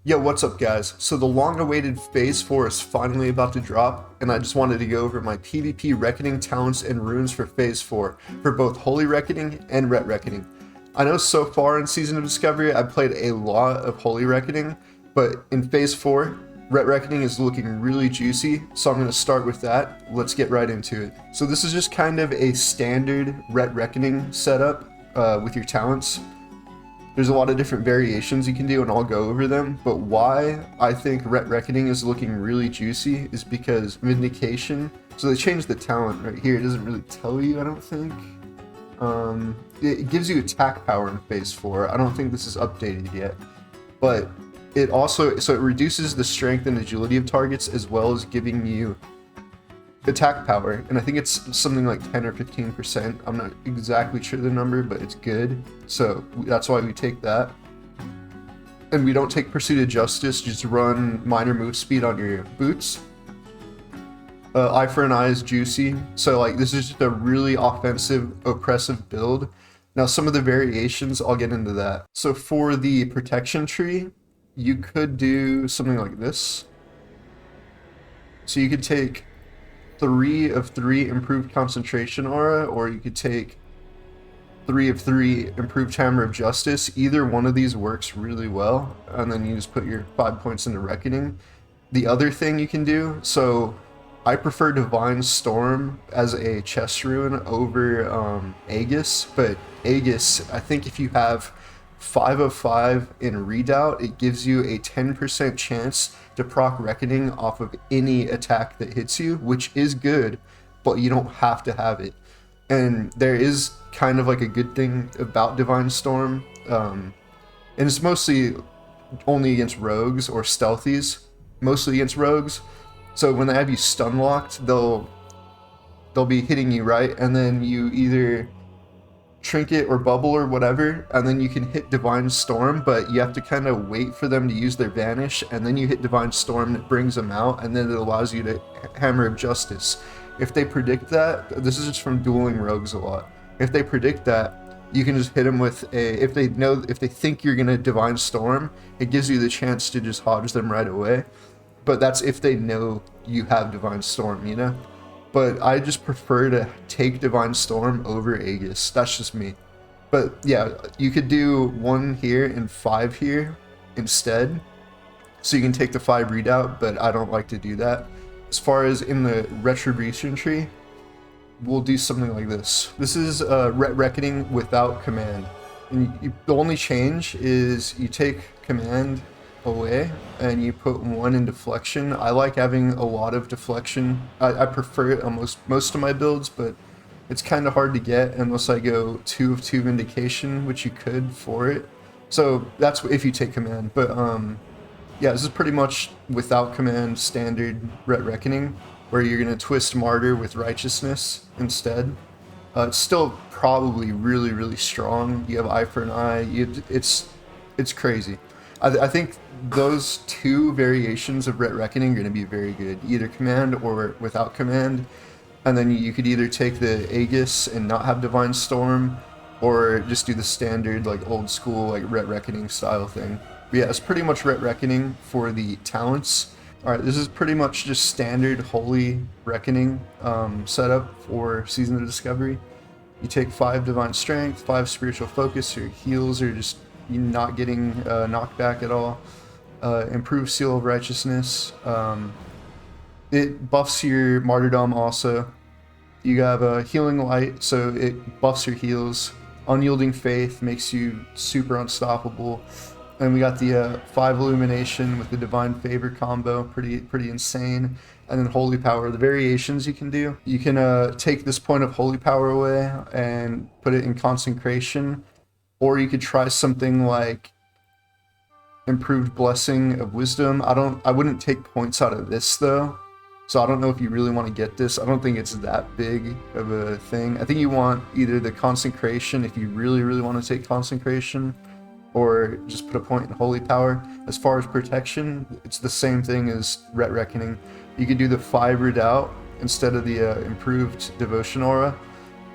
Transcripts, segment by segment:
Yo, what's up guys? So the long-awaited Phase 4 is finally about to drop, and I just wanted to go over my PvP Reckoning talents and runes for Phase 4, for both Holy Reckoning and Ret Reckoning. I know so far in Season of Discovery I've played a lot of Holy Reckoning, but in Phase 4, Ret Reckoning is looking really juicy, so I'm going to start with that. Let's get right into it. So this is just kind of a standard Ret Reckoning setup with your talents. There's a lot of different variations you can do, and I'll go over them. But why I think Ret Reckoning is looking really juicy is because Vindication. So they changed the talent right here. It doesn't really tell you, I don't think. It gives you attack power in Phase 4. I don't think this is updated yet. But it also, so it reduces the strength and agility of targets as well as giving you attack power, and I think it's something like 10 or 15%. I'm not exactly sure the number, but it's good, so that's why we take that. And we don't take Pursuit of Justice, just run minor move speed on your boots. Eye for an Eye is juicy, so like this is just a really offensive, oppressive build. Now some of the variations, I'll get into that. So for the protection tree, you could do something like this. So you could take 3 of 3 improved concentration aura, or you could take 3 of 3 improved hammer of justice. Either one of these works really well, and then you just put your 5 points into reckoning. The other thing you can do, so I prefer Divine Storm as a chest rune over Aegis, but Aegis, I think if you have 5 of 5 in Redoubt, it gives you a 10% chance to proc Reckoning off of any attack that hits you, which is good, but you don't have to have it. And there is kind of like a good thing about Divine Storm, and it's mostly only against rogues or stealthies, mostly against rogues. So when they have you stun locked, they'll be hitting you, right? And then you either trinket or bubble or whatever, and then you can hit Divine Storm, but you have to kind of wait for them to use their vanish, and then you hit Divine Storm, it brings them out, and then it allows you to Hammer of Justice. If they predict that, this is just from dueling rogues a lot, if they predict that, you can just hit them with a, if they think you're gonna Divine Storm, it gives you the chance to just hodge them right away. But that's if they know you have Divine Storm, you know? But I just prefer to take Divine Storm over Aegis. That's just me. But yeah, you could do 1 here and 5 here instead. So you can take the 5 Redoubt, but I don't like to do that. As far as in the Retribution tree, we'll do something like this. This is Ret Reckoning without command. And the only change is you take command away and you put 1 in deflection. I like having a lot of deflection. I prefer it on most of my builds, but it's kind of hard to get unless I go 2 of 2 vindication, which you could for it. So that's if you take command. But yeah, this is pretty much without command standard Ret Reckoning, where you're gonna twist Martyr with righteousness instead. It's still probably really strong. You have Eye for an Eye. It's crazy. I think those 2 variations of Ret Reckoning are going to be very good, either command or without command. And then you could either take the Aegis and not have Divine Storm, or just do the standard, like old school, like Ret Reckoning style thing. But yeah, it's pretty much Ret Reckoning for the talents. Alright, this is pretty much just standard Holy Reckoning setup for Season of Discovery. You take 5 Divine Strength, 5 Spiritual Focus, your heals are just you're not getting knocked back at all. Improves Seal of Righteousness. It buffs your Martyrdom also. You have a Healing Light, so it buffs your heals. Unyielding Faith makes you super unstoppable. And we got the 5 Illumination with the Divine Favor combo, pretty insane. And then Holy Power, the variations you can do. You can take this point of Holy Power away and put it in Consecration. Or you could try something like Improved Blessing of Wisdom. I wouldn't take points out of this though. So I don't know if you really want to get this. I don't think it's that big of a thing. I think you want either the Consecration if you really want to take Consecration, or just put a point in Holy Power. As far as protection, it's the same thing as Ret Reckoning. You could do the 5 Redoubt instead of the improved Devotion Aura.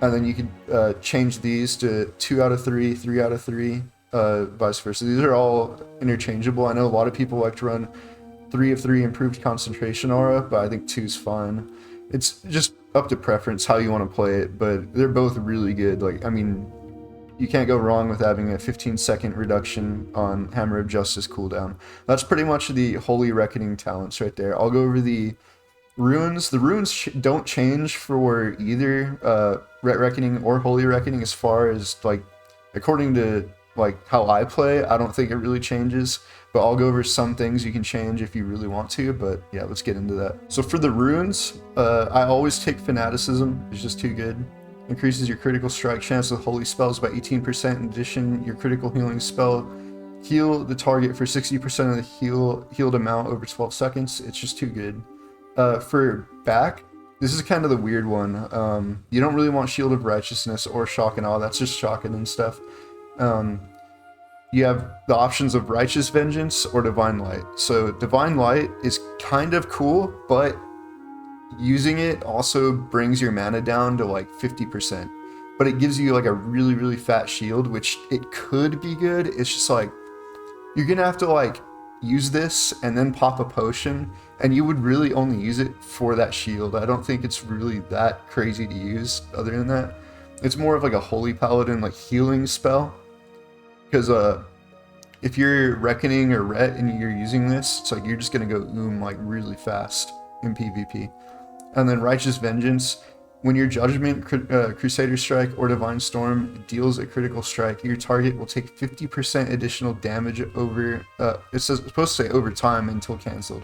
And then you could change these to 2 out of 3, 3 out of 3. vice versa. These are all interchangeable. I know a lot of people like to run 3 of 3 improved concentration aura, but I think 2 is fine. It's just up to preference how you want to play it, but they're both really good. Like, I mean, you can't go wrong with having a 15-second reduction on Hammer of Justice cooldown. That's pretty much the Holy Reckoning talents right there. I'll go over the runes. The runes don't change for either Ret Reckoning or Holy Reckoning as far as, like, according to like how I play, I don't think it really changes, but I'll go over some things you can change if you really want to. But yeah, let's get into that. So for the runes, I always take Fanaticism. It's just too good. Increases your critical strike chance with holy spells by 18%. In addition, your critical healing spell heal the target for 60% of the healed amount over 12 seconds. It's just too good. For back, this is kind of the weird one. You don't really want Shield of Righteousness or Shock and Awe. That's just shocking and stuff. You have the options of Righteous Vengeance or Divine Light. So Divine Light is kind of cool, but using it also brings your mana down to like 50%. But it gives you like a really, really fat shield, which it could be good. It's just like, you're gonna have to like use this and then pop a potion, and you would really only use it for that shield. I don't think it's really that crazy to use other than that. It's more of like a Holy Paladin like healing spell. Because if you're Reckoning or Ret and you're using this, it's like you're just going to go like really fast in PvP. And then Righteous Vengeance, when your Judgment, Crusader Strike, or Divine Storm deals a critical strike, your target will take 50% additional damage over, it's supposed to say over time until cancelled.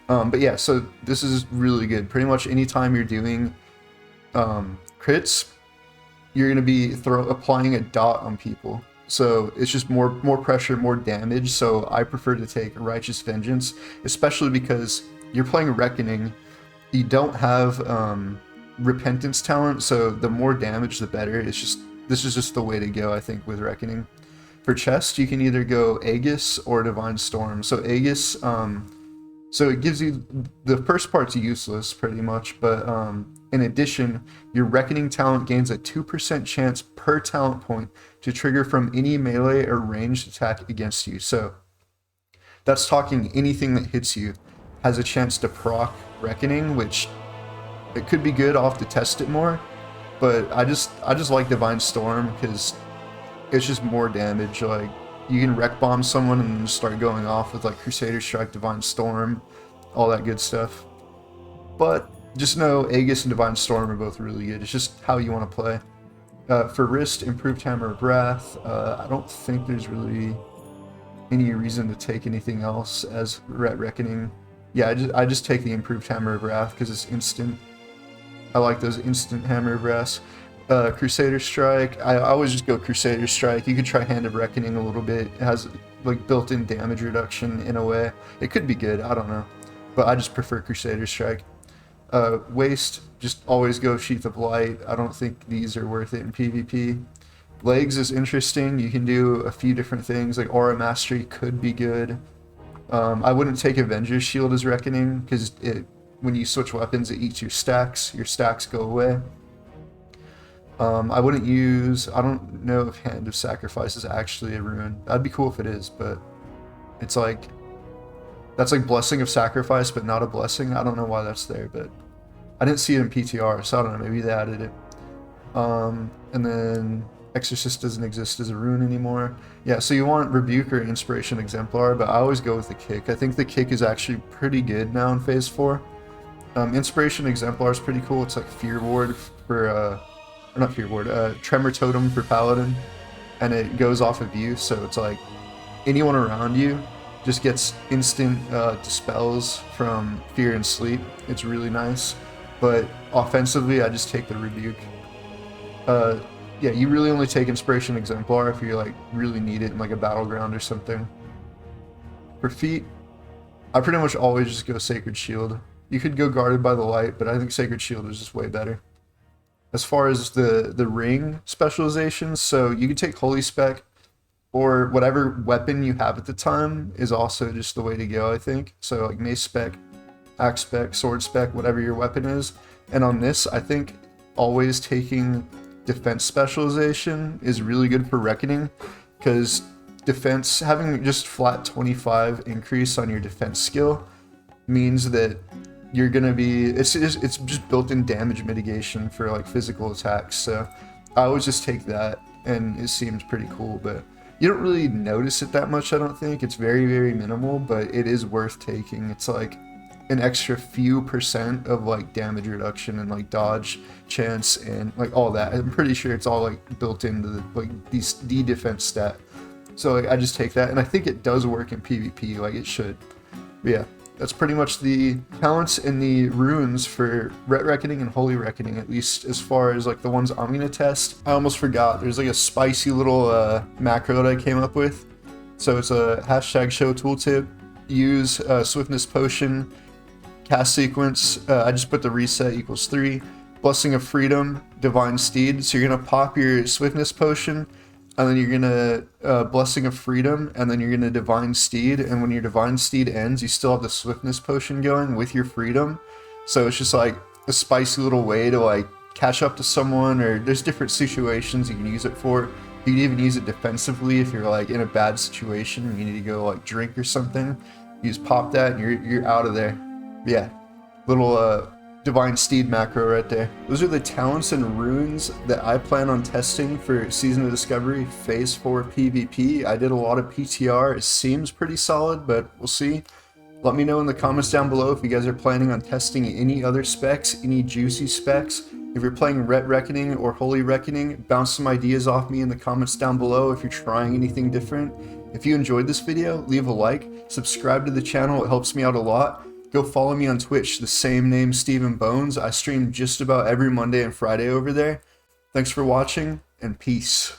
But yeah, so this is really good. Pretty much anytime you're doing crits, you're going to be applying a dot on people. So it's just more pressure, more damage. So I prefer to take Righteous Vengeance, especially because you're playing Reckoning. You don't have Repentance talent, so the more damage, the better. This is just the way to go, I think, with Reckoning. For chest, you can either go Aegis or Divine Storm. So Aegis, so it gives you, the first part's useless pretty much, but in addition, your Reckoning talent gains a 2% chance per talent point to trigger from any melee or ranged attack against you. So that's talking anything that hits you has a chance to proc Reckoning, which it could be good. I'll have to test it more, but I just like Divine Storm because it's just more damage. Like, you can wreck bomb someone and then just start going off with like Crusader Strike, Divine Storm, all that good stuff. But just know Aegis and Divine Storm are both really good. It's just how you want to play. For wrist, improved Hammer of Wrath. I don't think there's really any reason to take anything else as Ret Reckoning. Yeah, I just take the improved Hammer of Wrath because it's instant. I like those instant Hammer of Wrath. Crusader Strike, I always just go Crusader Strike. You could try Hand of Reckoning a little bit. It has like built-in damage reduction in a way. It could be good, I don't know. But I just prefer Crusader Strike. Waist, just always go Sheath of Light. I don't think these are worth it in PvP. Legs is interesting. You can do a few different things, like Aura Mastery could be good. I wouldn't take Avenger's Shield as Reckoning, because when you switch weapons, it eats your stacks go away. I wouldn't use, I don't know if Hand of Sacrifice is actually a rune. That'd be cool if it is, but it's like, that's like Blessing of Sacrifice, but not a blessing. I don't know why that's there, but I didn't see it in PTR, so I don't know, maybe they added it. And then Exorcist doesn't exist as a rune anymore. Yeah, so you want Rebuke or Inspiration Exemplar, but I always go with the Kick. I think the Kick is actually pretty good now in Phase 4. Inspiration Exemplar is pretty cool. It's like Fear Ward for, or not Fear Ward, Tremor Totem for Paladin, and it goes off of you, so it's like anyone around you just gets instant dispels from Fear and Sleep. It's really nice. But offensively, I just take the Rebuke. Yeah, you really only take Inspiration Exemplar if you like really need it in like a battleground or something. For feet, I pretty much always just go Sacred Shield. You could go Guarded by the Light, but I think Sacred Shield is just way better. As far as the ring specializations, so you could take Holy Spec, or whatever weapon you have at the time is also just the way to go, I think. So like Mace Spec, Axe Spec, Sword Spec, whatever your weapon is. And on this, I think always taking Defense Specialization is really good for Reckoning, because defense, having just flat 25 increase on your defense skill means that you're gonna be, it's just built-in damage mitigation for like physical attacks. So I always just take that, and it seems pretty cool, but you don't really notice it that much, I don't think. It's very, very minimal, but it is worth taking. It's like an extra few percent of like damage reduction and like dodge chance and like all that. I'm pretty sure it's all like built into the like the defense stat. So like I just take that, and I think it does work in PvP, like it should. But yeah, that's pretty much the talents and the runes for Ret Reckoning and Holy Reckoning, at least as far as like the ones I'm gonna test. I almost forgot, there's like a spicy little macro that I came up with. So it's a hashtag show tooltip, use swiftness potion, cast sequence, I just put the reset equals 3, blessing of freedom, divine steed. So you're gonna pop your swiftness potion, and then you're gonna blessing of freedom, and then you're gonna divine steed, and when your divine steed ends, you still have the swiftness potion going with your freedom. So it's just like a spicy little way to like catch up to someone, or there's different situations you can use it for. You can even use it defensively if you're like in a bad situation and you need to go like drink or something. You just pop that and you're out of there. Yeah, little divine steed macro right there. Those are the talents and runes that I plan on testing for Season of Discovery Phase 4 PvP. I did a lot of PTR. It seems pretty solid, but we'll see. Let me know in the comments down below if you guys are planning on testing any other specs, any juicy specs. If you're playing Ret Reckoning or Holy Reckoning, bounce some ideas off me in the comments down below if you're trying anything different. If you enjoyed this video, leave a like, subscribe to the channel, it helps me out a lot. Go follow me on Twitch, the same name, Stephen Bones. I stream just about every Monday and Friday over there. Thanks for watching, and peace.